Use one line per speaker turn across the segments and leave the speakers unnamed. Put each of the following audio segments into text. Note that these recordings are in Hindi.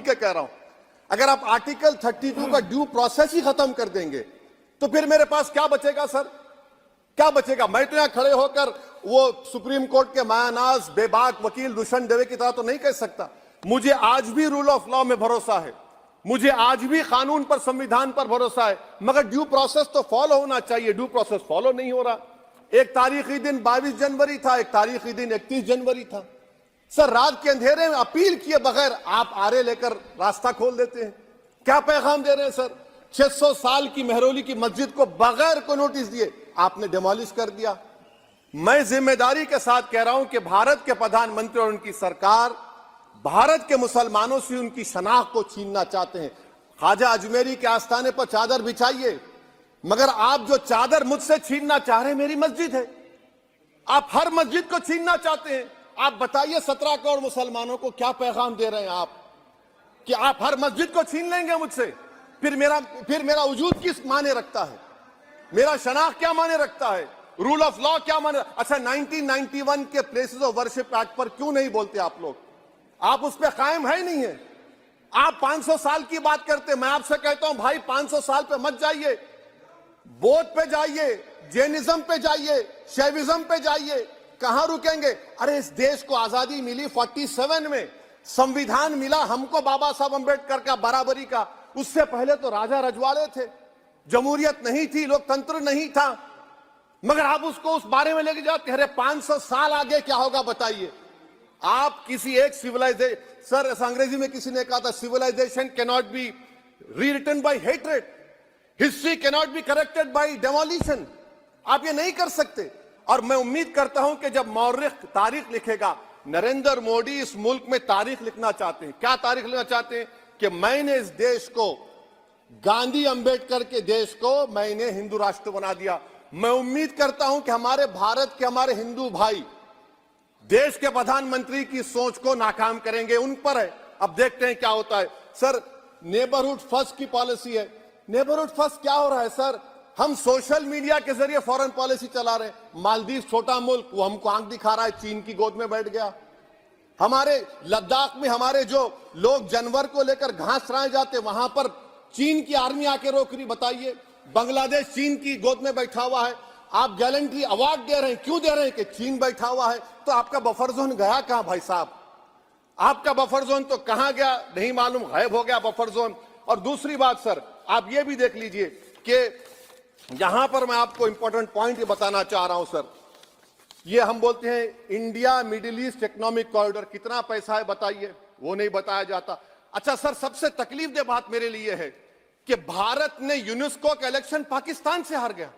के कह रहा हूं, अगर आप आर्टिकल 32 का ड्यू प्रोसेस ही खत्म कर देंगे तो फिर मेरे पास क्या बचेगा सर? क्या बचेगा? मैं तो यहां खड़े होकर वो सुप्रीम कोर्ट के मायानाज बेबाक वकील दुष्यंत दवे की तरह तो नहीं कह सकता। मुझे आज भी रूल ऑफ लॉ में भरोसा है, मुझे आज भी कानून पर, संविधान पर भरोसा है, मगर ड्यू प्रोसेस तो फॉलो होना चाहिए। ड्यू प्रोसेस फॉलो नहीं हो रहा। एक तारीखी दिन 22 जनवरी था, एक तारीखी दिन 31 जनवरी था। सर, रात के अंधेरे में अपील किए बगैर आप आरे लेकर रास्ता खोल देते हैं। क्या पैगाम दे रहे हैं सर? 600 साल की मेहरौली की मस्जिद को बगैर को नोटिस दिए आपने डिमोलिश कर दिया। मैं जिम्मेदारी के साथ कह रहा हूं कि भारत के प्रधानमंत्री और उनकी सरकार भारत के मुसलमानों से उनकी शनाख्त को छीनना चाहते हैं। ख्वाजा अजमेरी के आस्थाने पर चादर बिछाइए, मगर आप जो चादर मुझसे छीनना चाह रहे हैं, मेरी मस्जिद है, आप हर मस्जिद को छीनना चाहते हैं। आप बताइए 17 करोड़ मुसलमानों को क्या पैगाम दे रहे हैं आप कि आप हर मस्जिद को छीन लेंगे मुझसे? फिर मेरा वजूद किस माने रखता है? मेरा शनाख्त क्या माने रखता है? रूल ऑफ लॉ क्या माने? अच्छा, 1991 के प्लेसेस ऑफ वर्शिप एक्ट पर क्यों नहीं बोलते आप लोग? आप उस पर कायम है ही नहीं है। आप 500 साल की बात करते। मैं आपसे कहता हूं भाई, 500 साल पे मत जाइए, बौद्ध पे जाइए, जैनिज्म पे जाइए, शैविज्म पे जाइए। कहां रुकेंगे? अरे इस देश को आजादी मिली 47 में, संविधान मिला हमको बाबा साहब अंबेडकर का बराबरी का। उससे पहले तो राजा रजवाड़े थे, जमहूरियत नहीं थी, लोकतंत्र नहीं था, मगर आप उसको उस बारे में लेके जाते हैं। अरे 500 साल आगे क्या होगा बताइए? आप किसी एक सिविलाइजेशन, सर अंग्रेजी में किसी ने कहा था, civilisation can not be rewritten by hatred, history can not be corrected by demolition. आप ये नहीं कर सकते। और मैं उम्मीद करता हूं कि जब मौर्रिख तारीख लिखेगा, नरेंद्र मोदी इस मुल्क में तारीख लिखना चाहते हैं। क्या तारीख लिखना चाहते हैं? कि मैंने इस देश को, गांधी अंबेडकर के देश को मैंने हिंदू राष्ट्र बना दिया। मैं उम्मीद करता हूं कि हमारे भारत के हमारे हिंदू भाई देश के प्रधानमंत्री की सोच को नाकाम करेंगे। उन पर है, अब देखते हैं क्या होता है। सर, नेबरहुड फर्स्ट की पॉलिसी है। नेबरहुड फर्स्ट क्या हो रहा है सर? हम सोशल मीडिया के जरिए फॉरेन पॉलिसी चला रहे हैं। मालदीव छोटा मुल्क, वो हमको आंख दिखा रहा है, चीन की गोद में बैठ गया। हमारे लद्दाख में हमारे जो लोग जानवर को लेकर घास चराए जाते, वहां पर चीन की आर्मी आके रोक रही। बताइए, बांग्लादेश चीन की गोद में बैठा हुआ है। आप गैलेंट्री अवार्ड दे रहे हैं, क्यों दे रहे हैं? कि चीन बैठा हुआ है। तो आपका बफर जोन गया कहां भाई साहब? आपका बफर जोन तो कहां गया नहीं मालूम, गायब हो गया बफर जोन। और दूसरी बात सर, आप ये भी देख लीजिए कि यहां पर मैं आपको इंपॉर्टेंट पॉइंट ये बताना चाह रहा हूं सर। ये हम बोलते हैं India middle east economic corridor, कितना पैसा है बताइए? वो नहीं बताया जाता। अच्छा सर, सबसे तकलीफ दे बात मेरे लिए है कि भारत ने यूनेस्को का इलेक्शन पाकिस्तान से हार गया।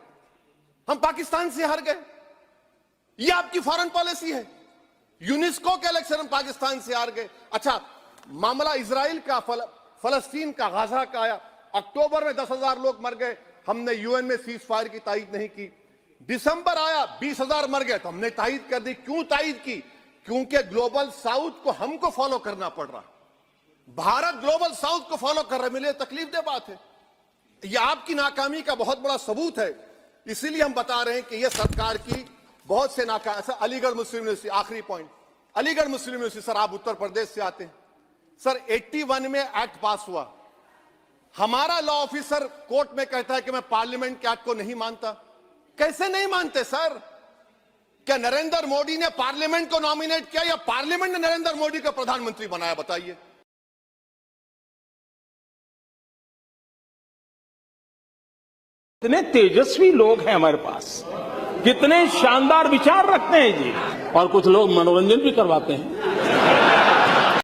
हम पाकिस्तान से हार गए, ये आपकी फॉरेन पॉलिसी है। यूनेस्को के इलेक्शन हम पाकिस्तान से हार गए। अच्छा, मामला इजराइल का, फलस्तीन का, गाजा का आया। अक्टूबर में 10,000 लोग मर गए, हमने यूएन में सीज फायर की तायीद नहीं की। दिसंबर आया, 20,000 मर गए, तो हमने तायीद कर दी। क्यों तायीद की? क्योंकि ग्लोबल साउथ को हमको फॉलो करना पड़ रहा। भारत ग्लोबल साउथ को फॉलो कर रहे, मेरे लिए तकलीफ दे बात है। यह आपकी नाकामी का बहुत बड़ा सबूत है। इसीलिए हम बता रहे हैं कि यह सरकार की बहुत से नाकाम। अलीगढ़ मुस्लिम यूनिवर्सिटी, आखिरी पॉइंट, अलीगढ़ मुस्लिम यूनिवर्सिटी। सर, आप उत्तर प्रदेश से आते हैं। सर, 81 में एक्ट पास हुआ। हमारा लॉ ऑफिसर कोर्ट में कहता है कि मैं पार्लियामेंट के एक्ट को नहीं मानता। कैसे नहीं मानते सर? क्या नरेंद्र मोदी ने पार्लियामेंट को नॉमिनेट किया या पार्लियामेंट ने नरेंद्र मोदी को प्रधानमंत्री बनाया? बताइए।
कितने तेजस्वी लोग हैं हमारे पास, कितने शानदार विचार रखते हैं जी। और कुछ लोग मनोरंजन भी करवाते हैं।